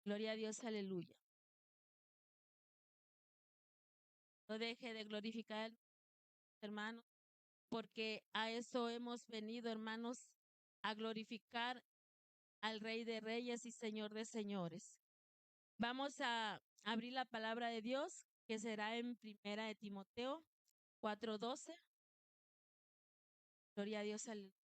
Gloria a Dios, aleluya. No deje de glorificar, hermanos, porque a eso hemos venido, hermanos, a glorificar al Rey de Reyes y Señor de Señores. Vamos a abrir la palabra de Dios, que será en Primera de Timoteo 4:12. Gloria a Dios, aleluya.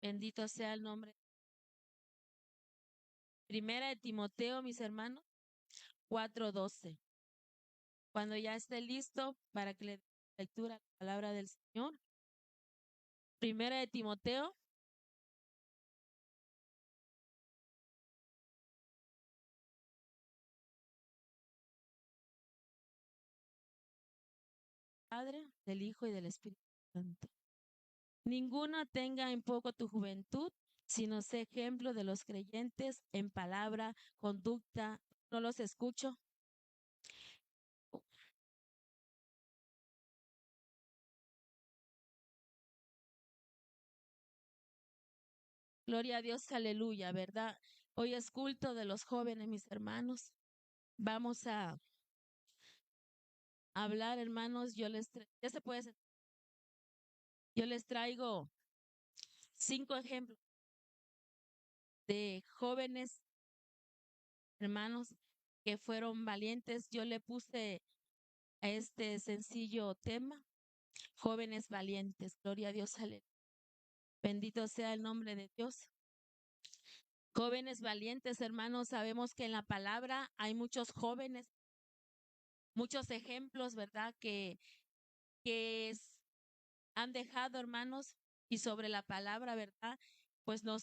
Bendito sea el nombre. Primera de Timoteo, mis hermanos, 4:12. Cuando ya esté listo para que le dé lectura a la palabra del Señor. Primera de Timoteo. Padre, del Hijo y del Espíritu Santo. Ninguno tenga en poco tu juventud, sino sé ejemplo de los creyentes en palabra, conducta. No los escucho. Gloria a Dios, aleluya, ¿verdad? Hoy es culto de los jóvenes, mis hermanos. Vamos a hablar, hermanos. Ya se puede, yo les traigo 5 ejemplos de jóvenes, hermanos, que fueron valientes. Yo le puse a este sencillo tema, jóvenes valientes. Gloria a Dios, aleluya. Bendito sea el nombre de Dios. Jóvenes valientes, hermanos, sabemos que en la palabra hay muchos jóvenes, muchos ejemplos, ¿verdad? Han dejado, hermanos, y sobre la palabra, ¿verdad? Pues lo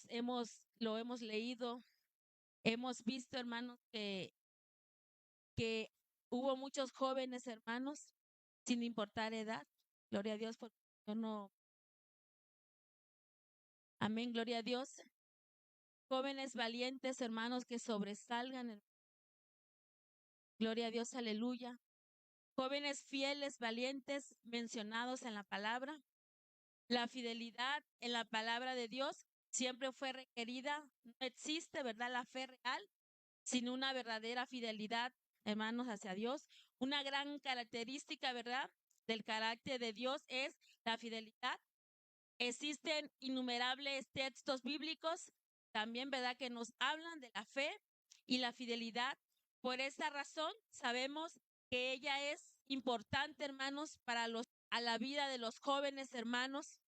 hemos leído, hemos visto, hermanos, que hubo muchos jóvenes, hermanos, sin importar edad. Gloria a Dios, porque yo no. Amén, gloria a Dios. Jóvenes valientes, hermanos, que sobresalgan. Gloria a Dios, aleluya. Jóvenes fieles, valientes, mencionados en la palabra. La fidelidad en la palabra de Dios siempre fue requerida. No existe, ¿verdad? La fe real sin una verdadera fidelidad, hermanos, hacia Dios. Una gran característica, ¿verdad? Del carácter de Dios es la fidelidad. Existen innumerables textos bíblicos también, ¿verdad? Que nos hablan de la fe y la fidelidad. Por esa razón, sabemos que ella es importante, hermanos, a la vida de los jóvenes hermanos,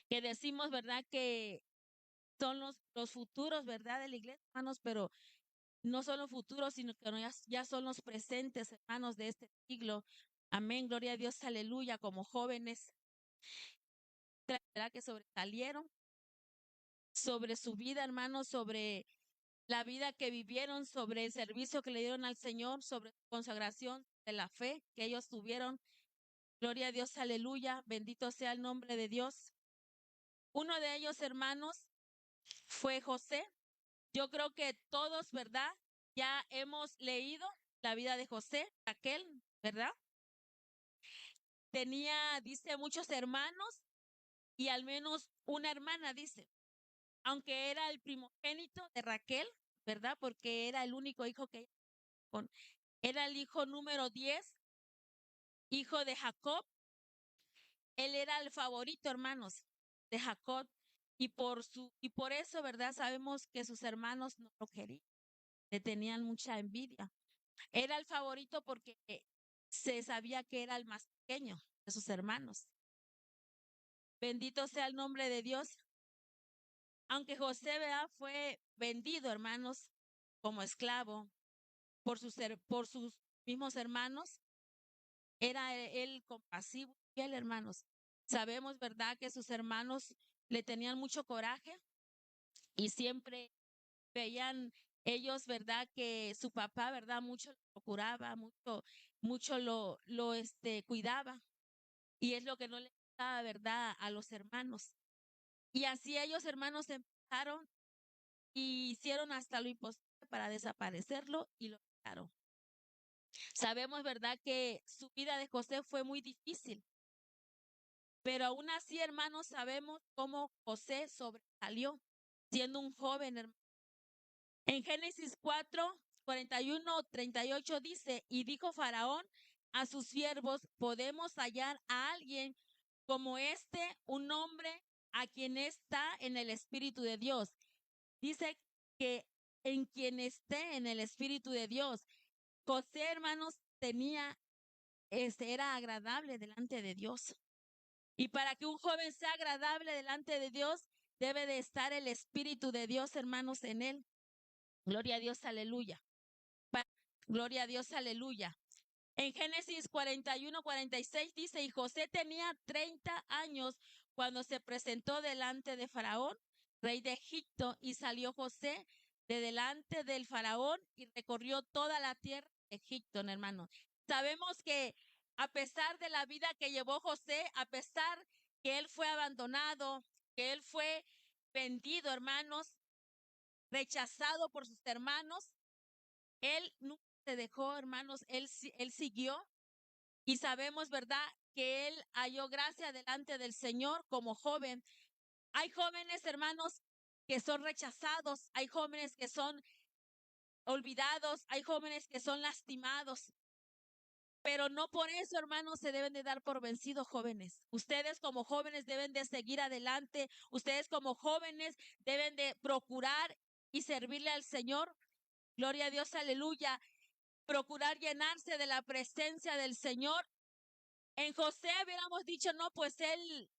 que decimos, ¿verdad? Que son los futuros, ¿verdad? De la iglesia, hermanos, pero no son los futuros, sino que ya son los presentes, hermanos, de este siglo. Amén, gloria a Dios, aleluya, como jóvenes, ¿verdad? Que sobresalieron sobre su vida, hermanos, sobre la vida que vivieron, sobre el servicio que le dieron al Señor, sobre su consagración de la fe que ellos tuvieron. Gloria a Dios, aleluya, bendito sea el nombre de Dios. Uno de ellos, hermanos, fue José. Yo creo que todos, ¿verdad? Ya hemos leído la vida de José, aquel, ¿verdad? Tenía, dice, muchos hermanos y al menos una hermana, dice, aunque era el primogénito de Raquel, ¿verdad? Porque era el único hijo que con, era el hijo número 10, hijo de Jacob. Él era el favorito, hermanos, de Jacob. Y por eso, ¿verdad? Sabemos que sus hermanos no lo querían, le tenían mucha envidia. Era el favorito porque se sabía que era el más pequeño de sus hermanos. Bendito sea el nombre de Dios. Aunque José, ¿verdad? Fue vendido, hermanos, como esclavo por sus mismos hermanos, era él compasivo y él, hermanos. Sabemos, ¿verdad? Que sus hermanos le tenían mucho coraje y siempre veían ellos, ¿verdad? Que su papá, ¿verdad? Mucho lo procuraba, mucho lo cuidaba. Y es lo que no le gustaba, ¿verdad? A los hermanos. Y así ellos, hermanos, empezaron y hicieron hasta lo imposible para desaparecerlo y lo quitaron. Sabemos, ¿verdad? Que su vida de José fue muy difícil. Pero aún así, hermanos, sabemos cómo José sobresalió siendo un joven, hermano. En Génesis 4, 41, 38 dice, y dijo Faraón a sus siervos, podemos hallar a alguien como un hombre a quien está en el Espíritu de Dios. Dice que en quien esté en el Espíritu de Dios. José, hermanos, era agradable delante de Dios. Y para que un joven sea agradable delante de Dios, debe de estar el Espíritu de Dios, hermanos, en él. Gloria a Dios, aleluya. Gloria a Dios, aleluya. En Génesis 41, 46 dice, y José tenía 30 años cuando se presentó delante de Faraón, rey de Egipto, y salió José de delante del Faraón y recorrió toda la tierra de Egipto, hermano. Sabemos que a pesar de la vida que llevó José, a pesar que él fue abandonado, que él fue vendido, hermanos, rechazado por sus hermanos, él nunca se dejó, hermanos, él siguió y sabemos, ¿verdad?, que él halló gracia delante del Señor como joven. Hay jóvenes, hermanos, que son rechazados, hay jóvenes que son olvidados, hay jóvenes que son lastimados, pero no por eso, hermanos, se deben de dar por vencidos, jóvenes. Ustedes como jóvenes deben de seguir adelante, ustedes como jóvenes deben de procurar y servirle al Señor. Gloria a Dios, aleluya. Procurar llenarse de la presencia del Señor. En José hubiéramos dicho, no, pues él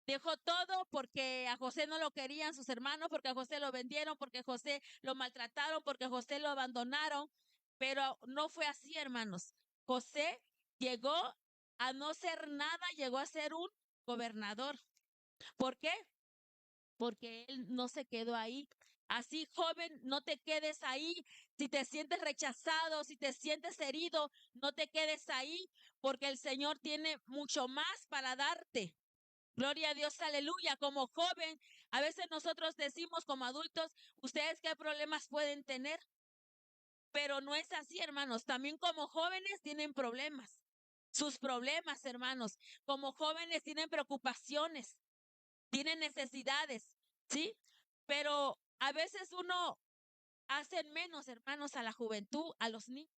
dejó todo porque a José no lo querían sus hermanos, porque a José lo vendieron, porque a José lo maltrataron, porque a José lo abandonaron. Pero no fue así, hermanos. José llegó a no ser nada, llegó a ser un gobernador. ¿Por qué? Porque él no se quedó ahí. Así, joven, no te quedes ahí. Si te sientes rechazado, si te sientes herido, no te quedes ahí, porque el Señor tiene mucho más para darte. Gloria a Dios, aleluya. Como joven, a veces nosotros decimos como adultos, ¿ustedes qué problemas pueden tener? Pero no es así, hermanos. También como jóvenes tienen problemas. Sus problemas, hermanos. Como jóvenes tienen preocupaciones, tienen necesidades, ¿sí? Pero a veces uno hace menos, hermanos, a la juventud, a los niños.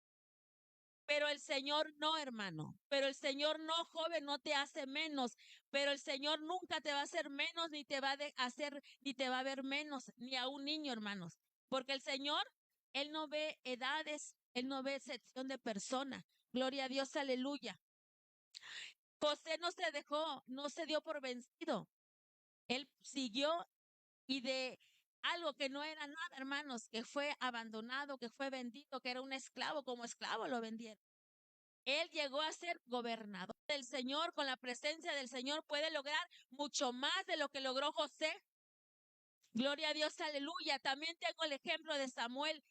Pero el Señor no, hermano. Pero el Señor no, joven, no te hace menos. Pero el Señor nunca te va a hacer menos, ni te va a hacer, ni te va a ver menos, ni a un niño, hermanos. Porque el Señor, Él no ve edades, Él no ve excepción de persona. Gloria a Dios, aleluya. José no se dejó, no se dio por vencido. Él siguió y de algo que no era nada, hermanos, que fue abandonado, que fue vendido, que era un esclavo, como esclavo lo vendieron. Él llegó a ser gobernador del Señor. Con la presencia del Señor puede lograr mucho más de lo que logró José. Gloria a Dios, aleluya. También tengo el ejemplo de Samuel.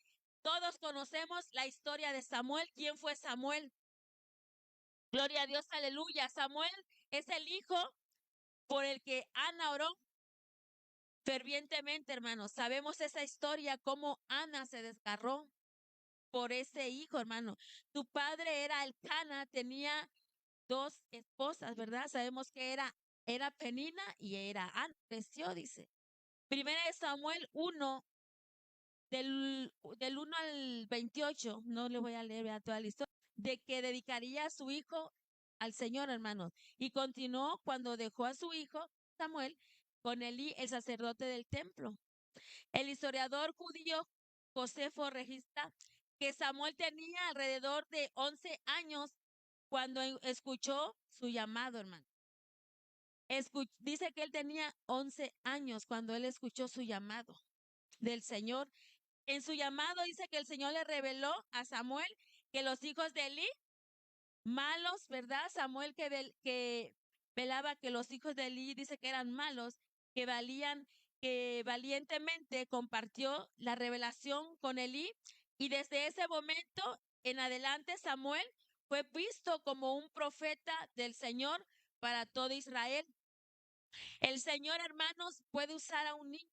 Todos conocemos la historia de Samuel. ¿Quién fue Samuel? Gloria a Dios, aleluya. Samuel es el hijo por el que Ana oró fervientemente, hermanos. Sabemos esa historia, cómo Ana se desgarró por ese hijo, hermano. Su padre era Elcana, tenía dos esposas, ¿verdad? Sabemos que era Penina y era Ana. Creció, dice. Primera de Samuel 1, del 1 al 28, no le voy a leer ¿verdad? Toda la historia, de que dedicaría a su hijo al Señor, hermanos. Y continuó cuando dejó a su hijo, Samuel, con Elí, el sacerdote del templo. El historiador judío Josefo registra que Samuel tenía alrededor de 11 años cuando escuchó su llamado, hermano. Dice que él tenía 11 años cuando él escuchó su llamado del Señor. En su llamado dice que el Señor le reveló a Samuel que los hijos de Eli, malos, ¿verdad? Samuel que velaba que los hijos de Eli dice que eran malos, que valientemente compartió la revelación con Eli, y desde ese momento en adelante Samuel fue visto como un profeta del Señor para todo Israel. El Señor, hermanos, puede usar a un niño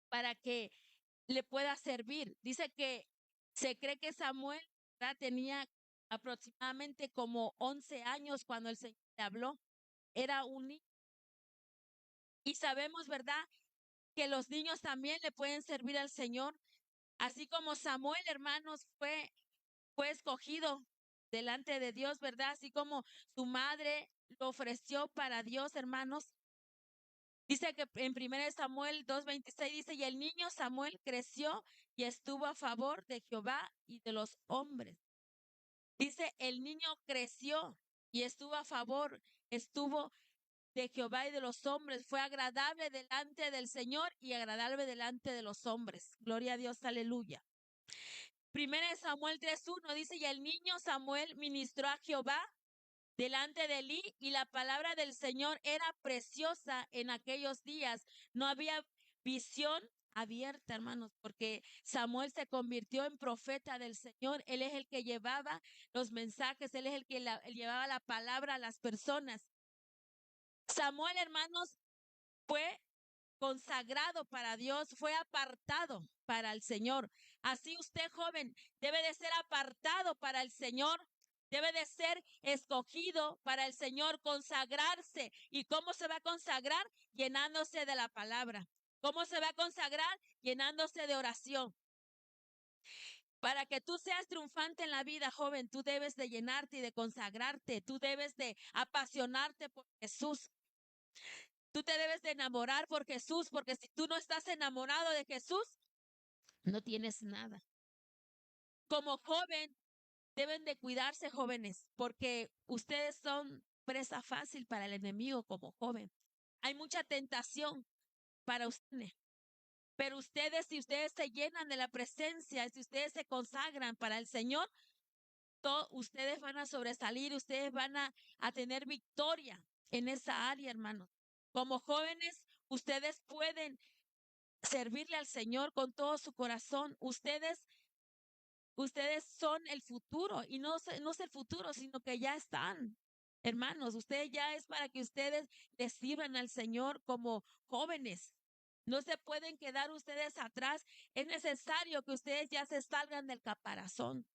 para que le pueda servir. Dice que se cree que Samuel ya tenía aproximadamente como 11 años cuando el Señor le habló. era un niño. Y sabemos, ¿verdad?, que los niños también le pueden servir al Señor. Así como Samuel, hermanos, fue escogido delante de Dios, ¿verdad? Así como su madre lo ofreció para Dios, hermanos. Dice que en 1 Samuel 2:26 dice, y el niño Samuel creció y estuvo a favor de Jehová y de los hombres. Dice, el niño creció y estuvo a favor, estuvo de Jehová y de los hombres. Fue agradable delante del Señor y agradable delante de los hombres. Gloria a Dios, aleluya. 1 Samuel 3:1 dice, y el niño Samuel ministró a Jehová delante de Elí, y la palabra del Señor era preciosa en aquellos días. No había visión abierta, hermanos, porque Samuel se convirtió en profeta del Señor. Él es el que llevaba los mensajes, él es el que llevaba la palabra a las personas. Samuel, hermanos, fue consagrado para Dios, fue apartado para el Señor. Así usted, joven, debe de ser apartado para el Señor. Debe de ser escogido para el Señor, consagrarse. ¿Y cómo se va a consagrar? Llenándose de la palabra. ¿Cómo se va a consagrar? Llenándose de oración. Para que tú seas triunfante en la vida, joven, tú debes de llenarte y de consagrarte. Tú debes de apasionarte por Jesús. Tú te debes de enamorar por Jesús, porque si tú no estás enamorado de Jesús, no tienes nada. Como joven, deben de cuidarse, jóvenes, porque ustedes son presa fácil para el enemigo como joven. Hay mucha tentación para ustedes. Pero ustedes, si ustedes se llenan de la presencia, si ustedes se consagran para el Señor, ustedes van a sobresalir, ustedes van a tener victoria en esa área, hermanos. Como jóvenes, ustedes pueden servirle al Señor con todo su corazón. Ustedes son el futuro y no es el futuro, sino que ya están. Hermanos, ustedes ya es para que ustedes les sirvan al Señor como jóvenes. No se pueden quedar ustedes atrás. Es necesario que ustedes ya se salgan del caparazón.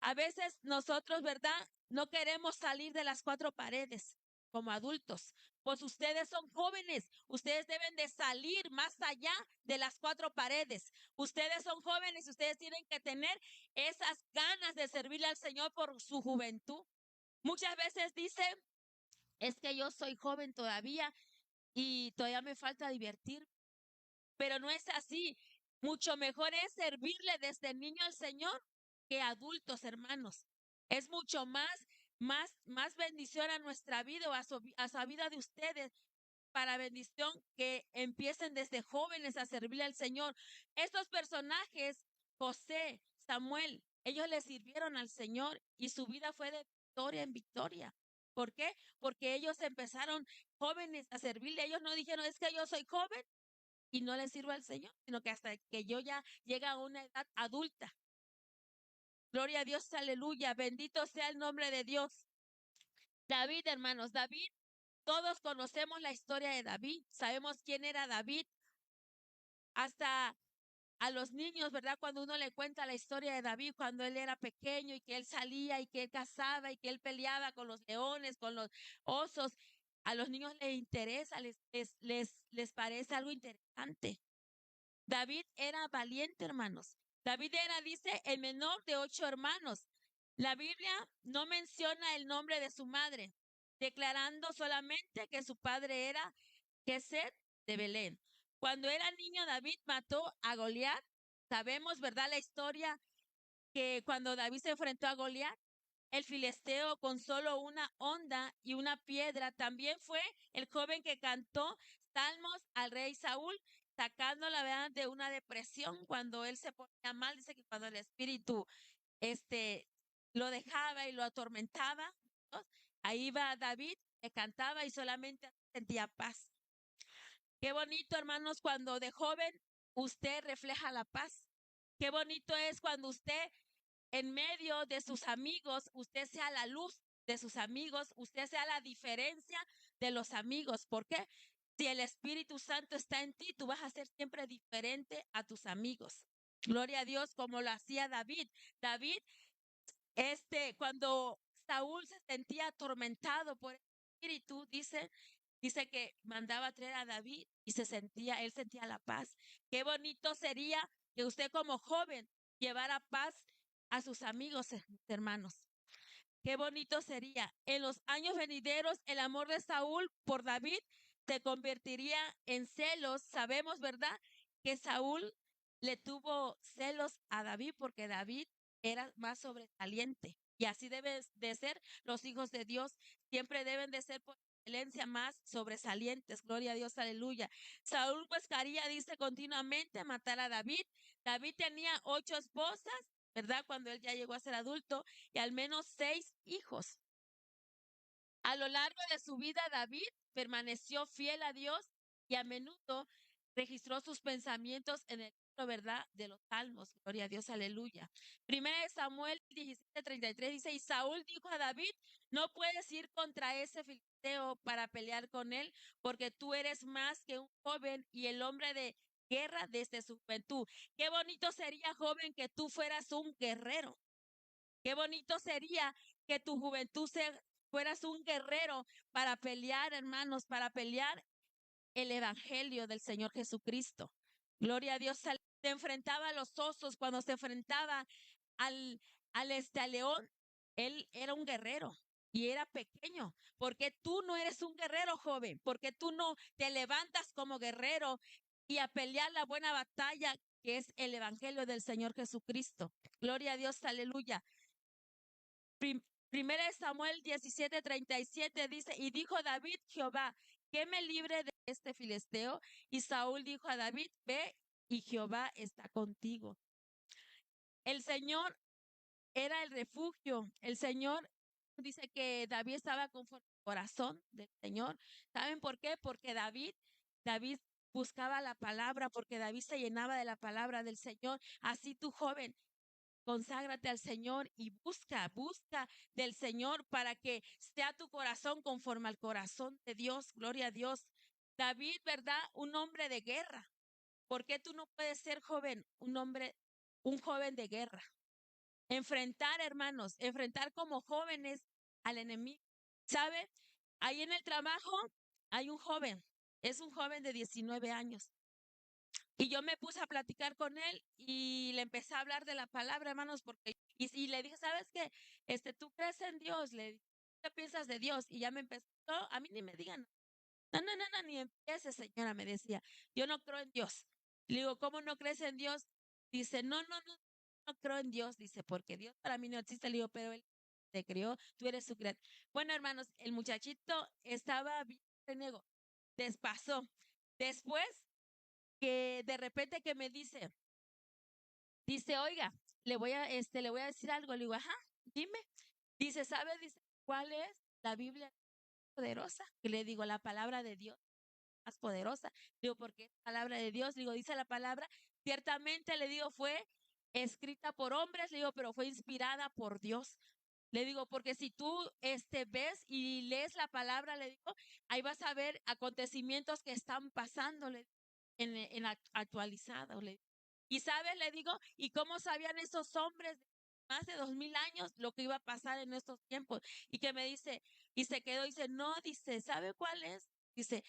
A veces nosotros, ¿verdad? No queremos salir de las cuatro paredes como adultos. Pues ustedes son jóvenes, ustedes deben de salir más allá de las cuatro paredes. Ustedes son jóvenes, ustedes tienen que tener esas ganas de servirle al Señor por su juventud. Muchas veces dicen, es que yo soy joven todavía y todavía me falta divertir, pero no es así. Mucho mejor es servirle desde niño al Señor que adultos, hermanos. Es mucho más bendición a nuestra vida o a su vida de ustedes para bendición que empiecen desde jóvenes a servirle al Señor. Estos personajes, José, Samuel, ellos le sirvieron al Señor y su vida fue de victoria en victoria. ¿Por qué? Porque ellos empezaron jóvenes a servirle. Ellos no dijeron, es que yo soy joven y no le sirvo al Señor, sino que hasta que yo ya llegue a una edad adulta. Gloria a Dios, aleluya, bendito sea el nombre de Dios. David, hermanos, David, todos conocemos la historia de David, sabemos quién era David. Hasta a los niños, ¿verdad? Cuando uno le cuenta la historia de David, cuando él era pequeño y que él salía y que él cazaba y que él peleaba con los leones, con los osos, a los niños les interesa, les parece algo interesante. David era valiente, hermanos. David era, dice, el menor de 8 hermanos. La Biblia no menciona el nombre de su madre, declarando solamente que su padre era Geset de Belén. Cuando era niño, David mató a Goliat. Sabemos, ¿verdad?, la historia que cuando David se enfrentó a Goliat, el filisteo con solo una honda y una piedra, también fue el joven que cantó salmos al rey Saúl, sacando la verdad de una depresión cuando él se ponía mal. Dice que cuando el espíritu lo dejaba y lo atormentaba, ¿no? Ahí va David, que cantaba y solamente sentía paz. Qué bonito, hermanos, cuando de joven usted refleja la paz. Qué bonito es cuando usted en medio de sus amigos, usted sea la luz de sus amigos, usted sea la diferencia de los amigos. ¿Por qué? Si el Espíritu Santo está en ti, tú vas a ser siempre diferente a tus amigos. Gloria a Dios, como lo hacía David. David, cuando Saúl se sentía atormentado por el espíritu, dice que mandaba a traer a David y él sentía la paz. Qué bonito sería que usted como joven llevara paz a sus amigos, hermanos. Qué bonito sería. En los años venideros, el amor de Saúl por David se convertiría en celos. Sabemos, ¿verdad? Que Saúl le tuvo celos a David porque David era más sobresaliente. Y así deben de ser los hijos de Dios. Siempre deben de ser por excelencia más sobresalientes. Gloria a Dios, aleluya. Saúl buscaría, dice continuamente, matar a David. David tenía 8 esposas, ¿verdad? Cuando él ya llegó a ser adulto y al menos 6 hijos. A lo largo de su vida, David permaneció fiel a Dios y a menudo registró sus pensamientos en el libro, ¿verdad?, de los Salmos. Gloria a Dios, aleluya. Primera de Samuel 17:33 dice, y Saúl dijo a David, no puedes ir contra ese filisteo para pelear con él, porque tú eres más que un joven y el hombre de guerra desde su juventud. Qué bonito sería, joven, que tú fueras un guerrero. Qué bonito sería que tu juventud fueras un guerrero para pelear, hermanos, para pelear el evangelio del Señor Jesucristo. Gloria a Dios. Se enfrentaba a los osos, cuando se enfrentaba al león, él era un guerrero y era pequeño. Porque tú no eres un guerrero, joven, porque tú no te levantas como guerrero y a pelear la buena batalla que es el evangelio del Señor Jesucristo. Gloria a Dios, aleluya. Primera de Samuel 17:37 dice, y dijo David, Jehová, que me libre de este filisteo. Y Saúl dijo a David, ve y Jehová está contigo. El Señor era el refugio. El Señor dice que David estaba conforme al corazón del Señor. ¿Saben por qué? Porque David buscaba la palabra, porque David se llenaba de la palabra del Señor. Así tú, joven, conságrate al Señor y busca del Señor para que sea tu corazón conforme al corazón de Dios. Gloria a Dios. David, ¿verdad? Un hombre de guerra. ¿Por qué tú no puedes ser joven, un joven de guerra? Enfrentar, hermanos, enfrentar como jóvenes al enemigo. ¿Sabe? Ahí en el trabajo hay un joven, es un joven de 19 años. Y yo me puse a platicar con él y le empecé a hablar de la palabra, hermanos, y le dije, ¿sabes qué? ¿Tú crees en Dios? Le dije, ¿qué piensas de Dios? Y ya me empezó, a mí ni me digan, no, ni empieces, señora, me decía, yo no creo en Dios. Le digo, ¿cómo no crees en Dios? Dice, no creo en Dios, dice, porque Dios para mí no existe. Le digo, pero Él te creó, tú eres su creador. Bueno, hermanos, el muchachito estaba bien renego, despasó. Después que de repente que me dice, oiga, le voy a decir algo. Le digo, ajá, dime. Dice, ¿sabe? Dice, ¿cuál es la Biblia poderosa? Y le digo, la palabra de Dios más poderosa. Digo, porque es palabra de Dios. Digo, dice la palabra, ciertamente le digo, fue escrita por hombres, le digo, pero fue inspirada por Dios. Le digo, porque si tú ves y lees la palabra, le digo, ahí vas a ver acontecimientos que están pasando actualizado. Y sabes, le digo, ¿y cómo sabían esos hombres de más de 2000 años lo que iba a pasar en estos tiempos? Y que me dice, y se quedó, dice, no, dice, ¿sabe cuál es? Dice,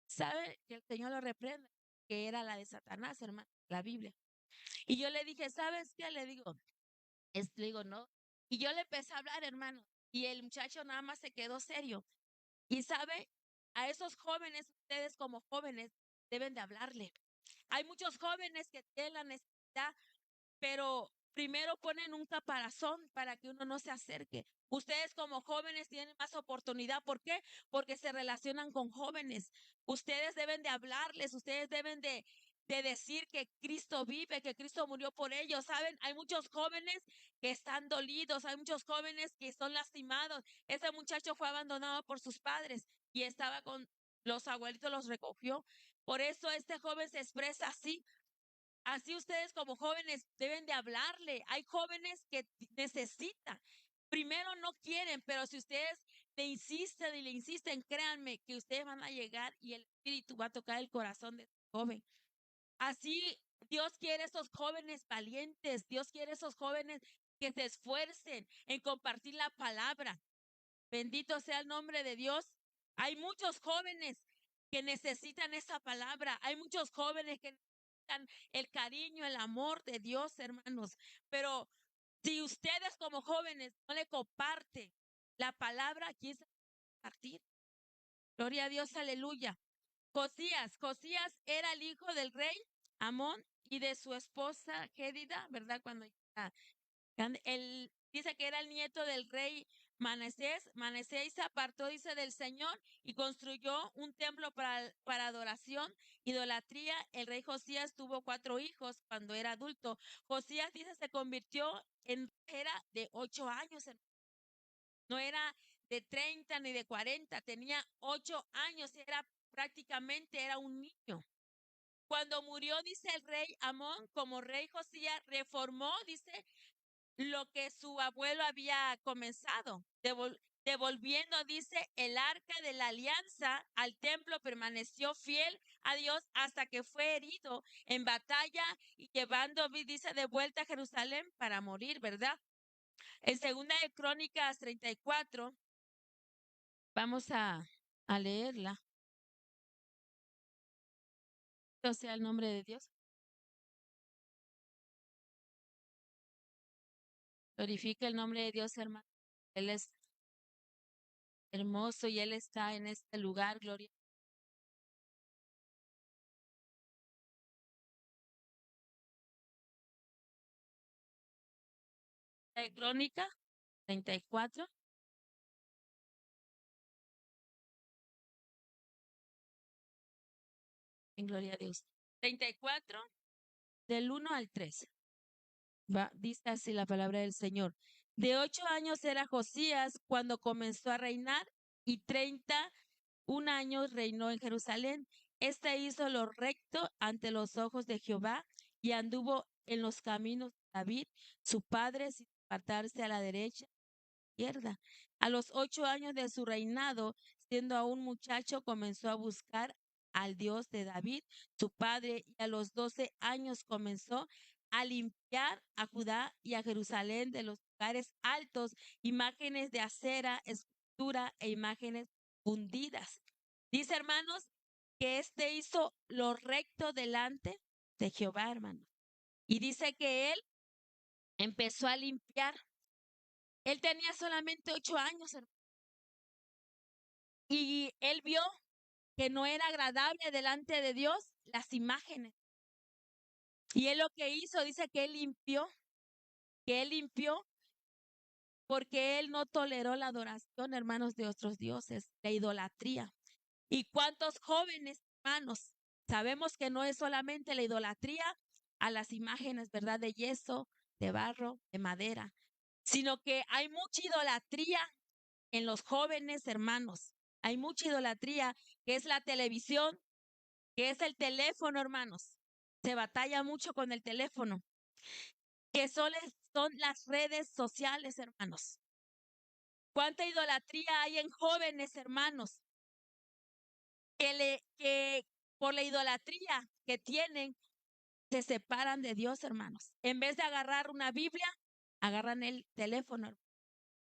¿sabe que el Señor lo reprende? Que era la de Satanás, hermano, la Biblia. Y yo le dije, ¿sabes qué? Le digo, no. Y yo le empecé a hablar, hermano, y el muchacho nada más se quedó serio. Y sabe, a esos jóvenes, ustedes como jóvenes, deben de hablarle. Hay muchos jóvenes que tienen la necesidad, pero primero ponen un caparazón para que uno no se acerque. Ustedes como jóvenes tienen más oportunidad. ¿Por qué? Porque se relacionan con jóvenes. Ustedes deben de hablarles, ustedes deben de decir que Cristo vive, que Cristo murió por ellos. ¿Saben? Hay muchos jóvenes que están dolidos, hay muchos jóvenes que son lastimados. Ese muchacho fue abandonado por sus padres y estaba con los abuelitos, los recogió. Por eso este joven se expresa así. Así ustedes como jóvenes deben de hablarle. Hay jóvenes que necesitan. Primero no quieren, pero si ustedes le insisten, créanme que ustedes van a llegar y el Espíritu va a tocar el corazón de joven. Así Dios quiere esos jóvenes valientes. Dios quiere esos jóvenes que se esfuercen en compartir la palabra. Bendito sea el nombre de Dios. Hay muchos jóvenes que necesitan esa palabra. Hay muchos jóvenes que necesitan el cariño, el amor de Dios, hermanos. Pero si ustedes como jóvenes no le comparten la palabra, ¿quién se va a compartir? Gloria a Dios, aleluya. Josías era el hijo del rey Amón y de su esposa Gédida, ¿verdad? Cuando él dice que era el nieto del rey Manasés. Manasés se apartó, dice, del Señor y construyó un templo para adoración, idolatría. El rey Josías tuvo 4 hijos cuando era adulto. Josías, dice, se convirtió era de 8 años, no era de 30 ni de 40, tenía 8 años, prácticamente era un niño. Cuando murió, dice el rey Amón, como rey Josías reformó, dice, lo que su abuelo había comenzado, devolviendo, dice, el arca de la alianza al templo, permaneció fiel a Dios hasta que fue herido en batalla y llevando, dice, de vuelta a Jerusalén para morir, ¿verdad? En segunda de Crónicas 34, vamos a leerla. O sea, el nombre de Dios. Glorifica el nombre de Dios, hermano. Él es hermoso y Él está en este lugar, gloria. De Crónica 34, en gloria a Dios. 34, del 1 al 3. Dice así la palabra del Señor. De 8 años era Josías cuando comenzó a reinar y 31 años reinó en Jerusalén. Este hizo lo recto ante los ojos de Jehová y anduvo en los caminos de David, su padre, sin apartarse a la derecha izquierda. A los 8 años de su reinado, siendo aún muchacho, comenzó a buscar al Dios de David, su padre, y a los 12 años comenzó a limpiar a Judá y a Jerusalén de los lugares altos, imágenes de acera, escultura e imágenes fundidas. Dice, hermanos, que este hizo lo recto delante de Jehová, hermanos. Y dice que él empezó a limpiar. Él tenía solamente 8 años, hermanos. Y él vio que no era agradable delante de Dios las imágenes. Y él lo que hizo, dice que él limpió porque él no toleró la adoración, hermanos, de otros dioses, la idolatría. ¿Y cuántos jóvenes, hermanos? Sabemos que no es solamente la idolatría a las imágenes, ¿verdad? De yeso, de barro, de madera, sino que hay mucha idolatría en los jóvenes, hermanos. Hay mucha idolatría, que es la televisión, que es el teléfono, hermanos. Se batalla mucho con el teléfono, que son las redes sociales, hermanos. ¿Cuánta idolatría hay en jóvenes, hermanos? Que por la idolatría que tienen, se separan de Dios, hermanos. En vez de agarrar una Biblia, agarran el teléfono.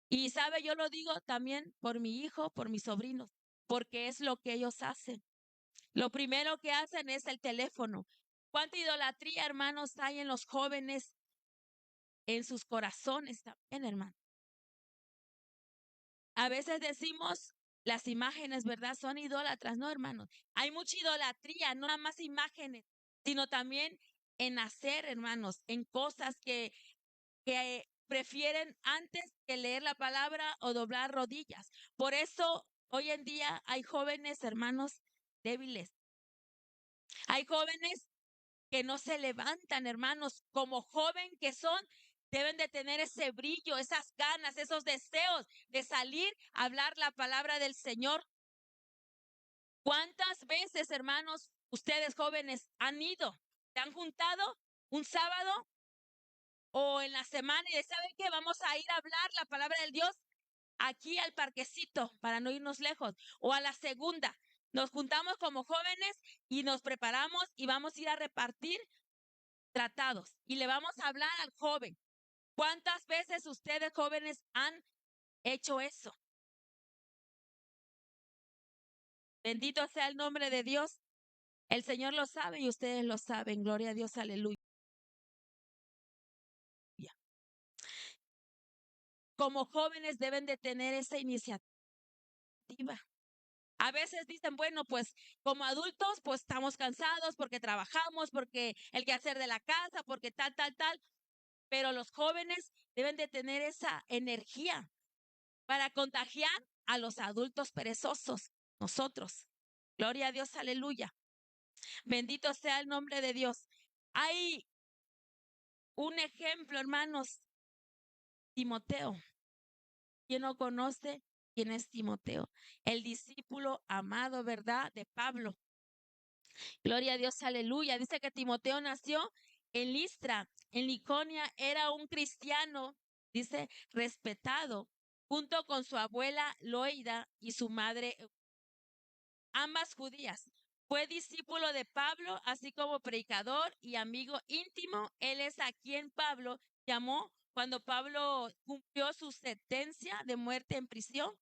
Y sabe, yo lo digo también por mi hijo, por mis sobrinos, porque es lo que ellos hacen. Lo primero que hacen es el teléfono. ¿Cuánta idolatría, hermanos, hay en los jóvenes, en sus corazones también, hermano? A veces decimos las imágenes, ¿verdad? Son idólatras, ¿no, hermanos? Hay mucha idolatría, no nada más imágenes, sino también en hacer, hermanos, en cosas que prefieren antes que leer la palabra o doblar rodillas. Por eso hoy en día hay jóvenes, hermanos, débiles. Hay jóvenes que no se levantan, hermanos, como joven que son, deben de tener ese brillo, esas ganas, esos deseos de salir a hablar la palabra del Señor. ¿Cuántas veces, hermanos, ustedes jóvenes han ido, se han juntado un sábado o en la semana y ¿saben qué? Vamos a ir a hablar la palabra del Dios aquí al parquecito para no irnos lejos, o a la segunda. Nos juntamos como jóvenes y nos preparamos y vamos a ir a repartir tratados y le vamos a hablar al joven. ¿Cuántas veces ustedes jóvenes han hecho eso? Bendito sea el nombre de Dios. El Señor lo sabe y ustedes lo saben. Gloria a Dios, aleluya. Como jóvenes deben de tener esa iniciativa. A veces dicen, bueno, pues como adultos, pues estamos cansados porque trabajamos, porque el quehacer de la casa, porque tal, tal, tal. Pero los jóvenes deben de tener esa energía para contagiar a los adultos perezosos, nosotros. Gloria a Dios, aleluya. Bendito sea el nombre de Dios. Hay un ejemplo, hermanos, Timoteo. ¿Quién no conoce quién es Timoteo? El discípulo amado, ¿verdad? De Pablo. Gloria a Dios, aleluya. Dice que Timoteo nació en Listra, en Liconia, era un cristiano, dice, respetado, junto con su abuela Loida y su madre, ambas judías. Fue discípulo de Pablo, así como predicador y amigo íntimo. Él es a quien Pablo llamó cuando Pablo cumplió su sentencia de muerte en prisión.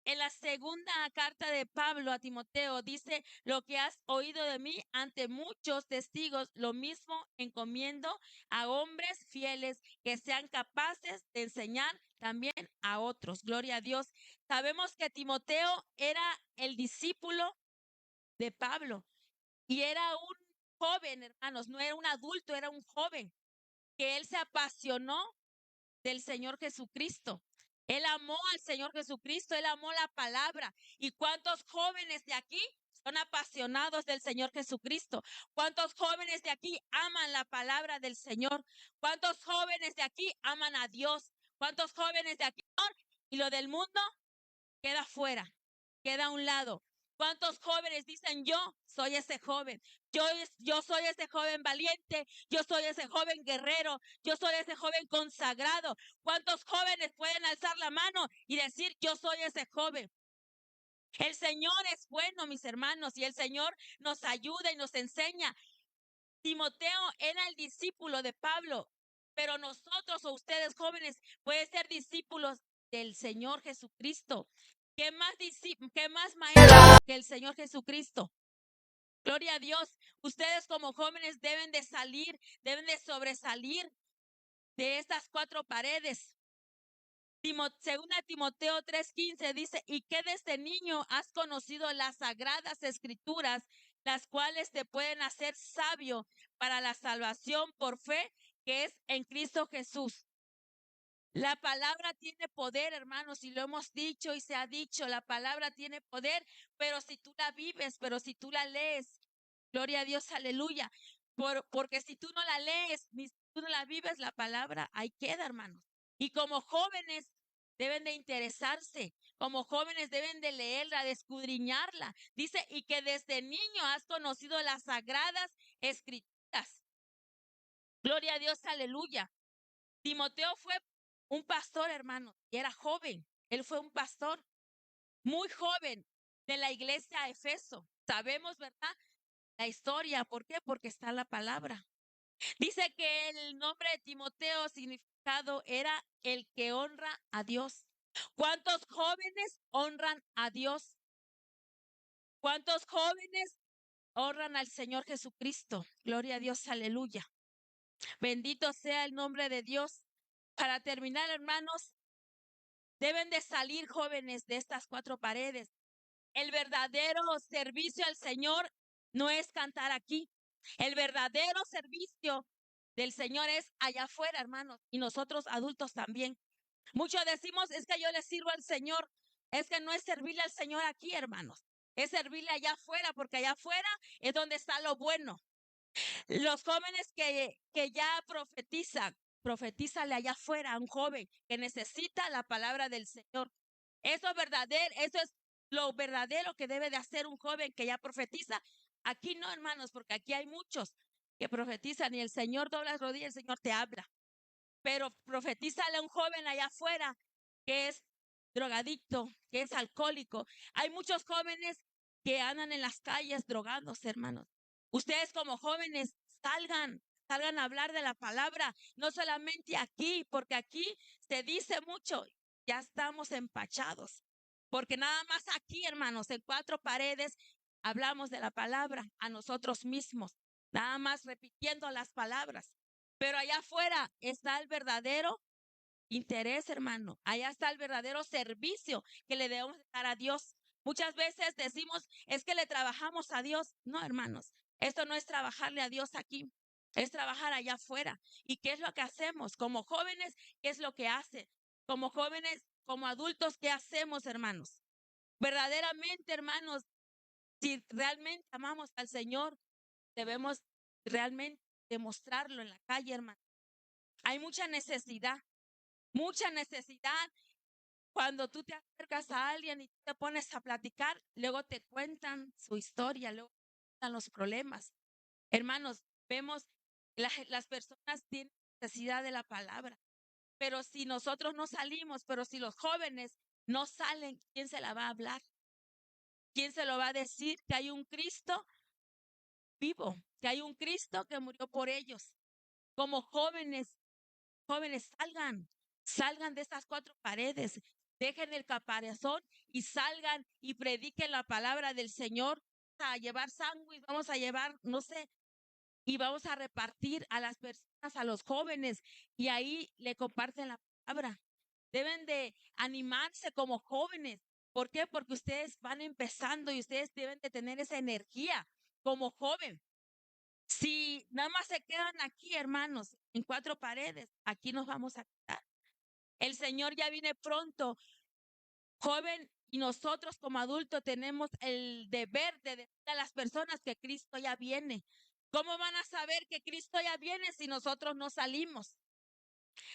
En la segunda carta de Pablo a Timoteo dice, lo que has oído de mí ante muchos testigos, lo mismo encomiendo a hombres fieles que sean capaces de enseñar también a otros. Gloria a Dios. Sabemos que Timoteo era el discípulo de Pablo y era un joven, hermanos, no era un adulto, era un joven, que él se apasionó del Señor Jesucristo. Él amó al Señor Jesucristo, él amó la palabra. ¿Y cuántos jóvenes de aquí son apasionados del Señor Jesucristo? ¿Cuántos jóvenes de aquí aman la palabra del Señor? ¿Cuántos jóvenes de aquí aman a Dios? ¿Cuántos jóvenes de aquí? Y lo del mundo queda fuera, queda a un lado. ¿Cuántos jóvenes dicen yo soy ese joven? Yo soy ese joven valiente, yo soy ese joven guerrero, yo soy ese joven consagrado. ¿Cuántos jóvenes pueden alzar la mano y decir yo soy ese joven? El Señor es bueno, mis hermanos, y el Señor nos ayuda y nos enseña. Timoteo era el discípulo de Pablo, pero nosotros o ustedes jóvenes pueden ser discípulos del Señor Jesucristo. ¿Qué más maestro que el Señor Jesucristo? Gloria a Dios. Ustedes como jóvenes deben de salir, deben de sobresalir de estas cuatro paredes. Segunda Timoteo 3:15 dice, y que desde niño has conocido las sagradas escrituras, las cuales te pueden hacer sabio para la salvación por fe que es en Cristo Jesús. La palabra tiene poder, hermanos, y lo hemos dicho y se ha dicho, la palabra tiene poder, pero si tú la vives, pero si tú la lees, gloria a Dios, aleluya, porque si tú no la lees, ni si tú no la vives, la palabra ahí queda, hermanos. Y como jóvenes deben de interesarse, como jóvenes deben de leerla, de escudriñarla. Dice, y que desde niño has conocido las sagradas escrituras. Gloria a Dios, aleluya. Timoteo fue un pastor, hermano, y era joven. Él fue un pastor muy joven de la iglesia a Efeso. Sabemos, ¿verdad? La historia. ¿Por qué? Porque está en la palabra. Dice que el nombre de Timoteo significado era el que honra a Dios. ¿Cuántos jóvenes honran a Dios? ¿Cuántos jóvenes honran al Señor Jesucristo? Gloria a Dios, aleluya. Bendito sea el nombre de Dios. Para terminar, hermanos, deben de salir jóvenes de estas cuatro paredes. El verdadero servicio al Señor no es cantar aquí. El verdadero servicio del Señor es allá afuera, hermanos, y nosotros adultos también. Muchos decimos, es que yo le sirvo al Señor. Es que no es servirle al Señor aquí, hermanos. Es servirle allá afuera, porque allá afuera es donde está lo bueno. Los jóvenes que ya profetízale allá afuera a un joven que necesita la palabra del Señor. Eso es verdadero, eso es lo verdadero que debe de hacer un joven que ya profetiza. Aquí no, hermanos, porque aquí hay muchos que profetizan y el Señor dobla las rodillas, el Señor te habla. Pero profetízale a un joven allá afuera que es drogadicto, que es alcohólico. Hay muchos jóvenes que andan en las calles drogándose, hermanos. Ustedes como jóvenes salgan a hablar de la palabra, no solamente aquí, porque aquí se dice mucho, ya estamos empachados. Porque nada más aquí, hermanos, en cuatro paredes, hablamos de la palabra a nosotros mismos, nada más repitiendo las palabras. Pero allá afuera está el verdadero interés, hermano. Allá está el verdadero servicio que le debemos dar a Dios. Muchas veces decimos, es que le trabajamos a Dios. No, hermanos, esto no es trabajarle a Dios aquí, es trabajar allá afuera. ¿Y qué es lo que hacemos? Como jóvenes, ¿qué es lo que hacen? Como jóvenes, como adultos, ¿qué hacemos, hermanos? Verdaderamente, hermanos, si realmente amamos al Señor, debemos realmente demostrarlo en la calle, hermano. Hay mucha necesidad. Cuando tú te acercas a alguien y te pones a platicar, luego te cuentan su historia, luego te cuentan los problemas. Hermanos, vemos las personas tienen necesidad de la palabra, pero si nosotros no salimos, pero si los jóvenes no salen, ¿quién se la va a hablar? ¿Quién se lo va a decir que hay un Cristo vivo, que hay un Cristo que murió por ellos? Como jóvenes, jóvenes, salgan de estas cuatro paredes, dejen el caparazón y salgan y prediquen la palabra del Señor. Vamos a llevar sándwich, vamos a llevar, no sé, y vamos a repartir a las personas, a los jóvenes, y ahí le comparten la palabra. Deben de animarse como jóvenes. ¿Por qué? Porque ustedes van empezando y ustedes deben de tener esa energía como joven. Si nada más se quedan aquí, hermanos, en cuatro paredes, aquí nos vamos a quedar. El Señor ya viene pronto, joven, y nosotros como adultos tenemos el deber de decir a las personas que Cristo ya viene. ¿Cómo van a saber que Cristo ya viene si nosotros no salimos?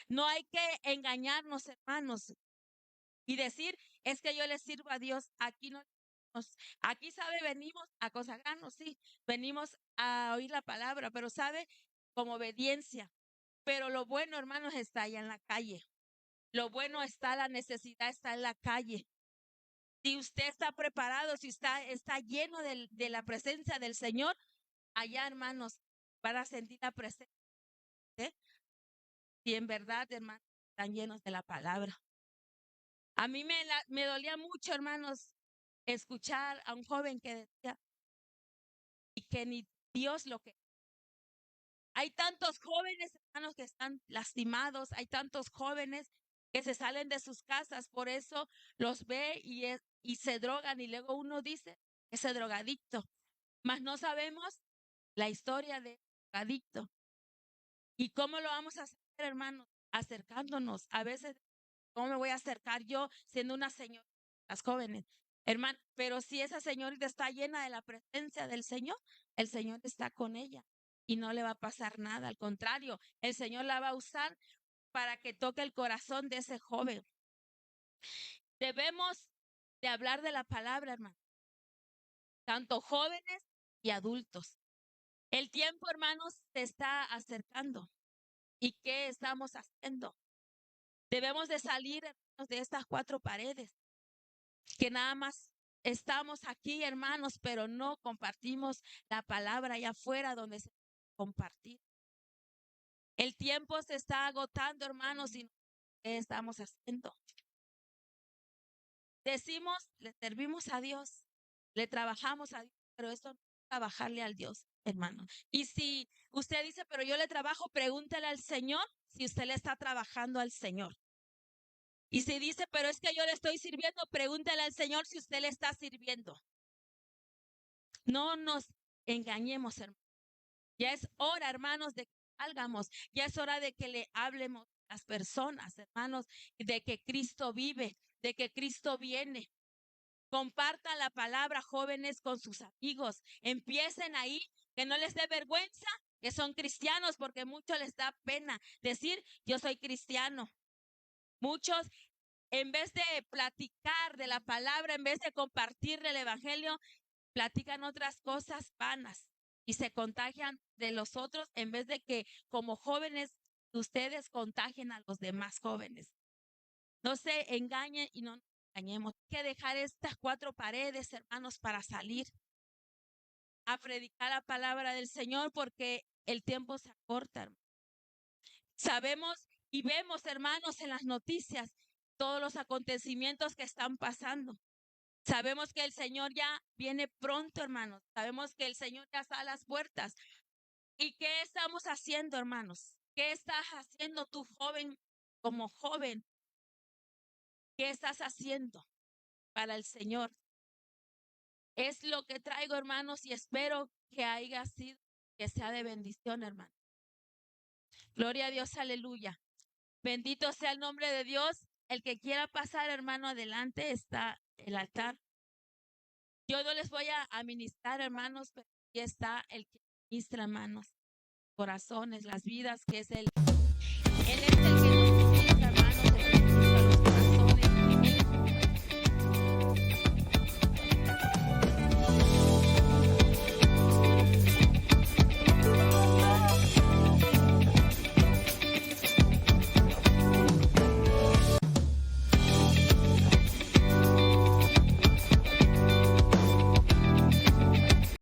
No hay que engañarnos, hermanos, y decir, es que yo le sirvo a Dios, aquí no. Aquí sabe, venimos a consagrarnos, sí, venimos a oír la palabra, pero sabe, como obediencia. Pero lo bueno, hermanos, está allá en la calle. Lo bueno está, la necesidad está en la calle. Si usted está preparado, si está lleno de la presencia del Señor, allá, hermanos, van a sentir la presencia. Y en verdad, hermanos, están llenos de la palabra. A mí me dolía mucho, hermanos, escuchar a un joven que decía, y que ni Dios lo que. Hay tantos jóvenes, hermanos, que están lastimados, hay tantos jóvenes que se salen de sus casas, por eso los ve y se drogan y luego uno dice, ese drogadicto, mas no sabemos la historia de drogadicto. ¿Y cómo lo vamos a hacer, hermanos? Acercándonos. A veces, ¿cómo me voy a acercar yo siendo una señora? Las jóvenes, hermano, pero si esa señorita está llena de la presencia del Señor, el Señor está con ella y no le va a pasar nada. Al contrario, el Señor la va a usar para que toque el corazón de ese joven. Debemos de hablar de la palabra, hermano, tanto jóvenes y adultos. El tiempo, hermanos, se está acercando. ¿Y qué estamos haciendo? Debemos de salir, hermanos, de estas cuatro paredes, que nada más estamos aquí, hermanos, pero no compartimos la palabra allá afuera donde se compartir. El tiempo se está agotando, hermanos, y ¿qué estamos haciendo? Decimos, le servimos a Dios, le trabajamos a Dios, pero esto no es trabajarle al Dios, hermano. Y si usted dice, pero yo le trabajo, pregúntele al Señor si usted le está trabajando al Señor. Y si dice, pero es que yo le estoy sirviendo, pregúntele al Señor si usted le está sirviendo. No nos engañemos, hermanos. Ya es hora, hermanos, de que salgamos. Ya es hora de que le hablemos a las personas, hermanos, de que Cristo vive, de que Cristo viene. Compartan la palabra, jóvenes, con sus amigos. Empiecen ahí, que no les dé vergüenza que son cristianos, porque muchos les da pena decir, yo soy cristiano. Muchos, en vez de platicar de la palabra, en vez de compartir el evangelio, platican otras cosas vanas y se contagian de los otros en vez de que como jóvenes ustedes contagien a los demás jóvenes. No se engañen y no nos engañemos. Hay que dejar estas cuatro paredes, hermanos, para salir a predicar la palabra del Señor porque el tiempo se acorta. Sabemos y vemos, hermanos, en las noticias todos los acontecimientos que están pasando. Sabemos que el Señor ya viene pronto, hermanos. Sabemos que el Señor ya está a las puertas. ¿Y qué estamos haciendo, hermanos? ¿Qué estás haciendo tú, joven, como joven? ¿Qué estás haciendo para el Señor? Es lo que traigo, hermanos, y espero que haya sido, que sea de bendición, hermano. Gloria a Dios, aleluya. Bendito sea el nombre de Dios. El que quiera pasar, hermano, adelante está el altar. Yo no les voy a ministrar, hermanos, pero aquí está el que ministra, hermanos, corazones, las vidas, que es Él es el que